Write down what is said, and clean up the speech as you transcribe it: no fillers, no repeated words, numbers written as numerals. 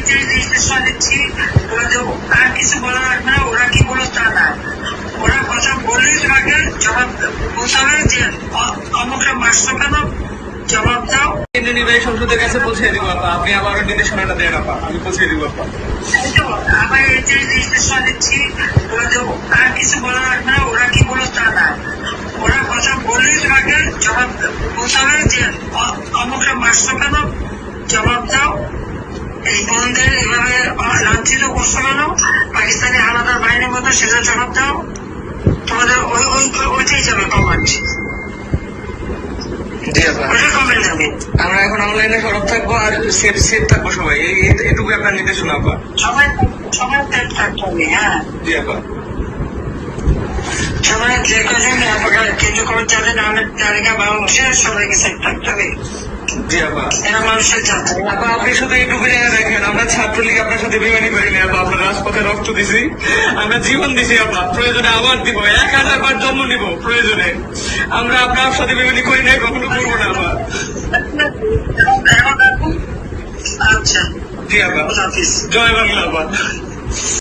যে নির্দেশনা দিচ্ছি, আর কিছু বলা লাগবে না। ওরা কি বলো তা না, ওরা কথা বললেই তোমাকে জবাব বলতে হবে যে অমুকটা মারছো কেন, জবাব দাও। কেন্দ্রীয় নির্বাহী সংসদের কাছে পৌঁছে দিব আপা, আপনি আবার নির্দেশনাটা দেন আপা, আমি পৌঁছে দিব আপা। আবার এই যে নির্দেশনা দিচ্ছি, আর কিছু বলা লাগবে না। ওরা কি বলো তা না, ওরা কথা বললেই তোমাকে জবাব বলতে হবে যে অমুকটা মারছো কেন, জবাব দাও। এই বোনদের এভাবে লাঞ্ছিত করছো কেন, পাকিস্তানি আলাদা বাহিনীর মতো, সেটা জবাব দাও। তোমাদের ওইটাই যাবে কমেন্ট, জি আপা, ওইটা কমেন্ট যাবে। আমরা এখন অনলাইনে সরব থাকবো আর সেফ থাকবো সবাই, এটুকু আপনার নির্দেশনা আপা। সবাই সবাই ত্যাগ থাকতে হবে। হ্যাঁ, জি আপা। সবাই যে কজন কেন্দ্র কর্মচারী নামের তালিকা বাংলাদেশে সবাইকে সেট থাকতে হবে। জি আপা। এরা মানুষের জাতি। আপা আপনি শুধু এইটুকু জায়গা দেখেন, আমরা ছাত্রলীগ আপনার সাথে বেমানি করিনি আপা, আমরা রাজপথে রক্ত দিছি, আমরা জীবন দিছি আপা, প্রয়োজনে আবার দিব, 1000 বার জন্ম নিব প্রয়োজনে, আমরা আপনার সাথে বেমানি করি নাই, কখনো করবো না আপা। আচ্ছা, জি আপা, হাফিজ। জয় বাংলা আপা।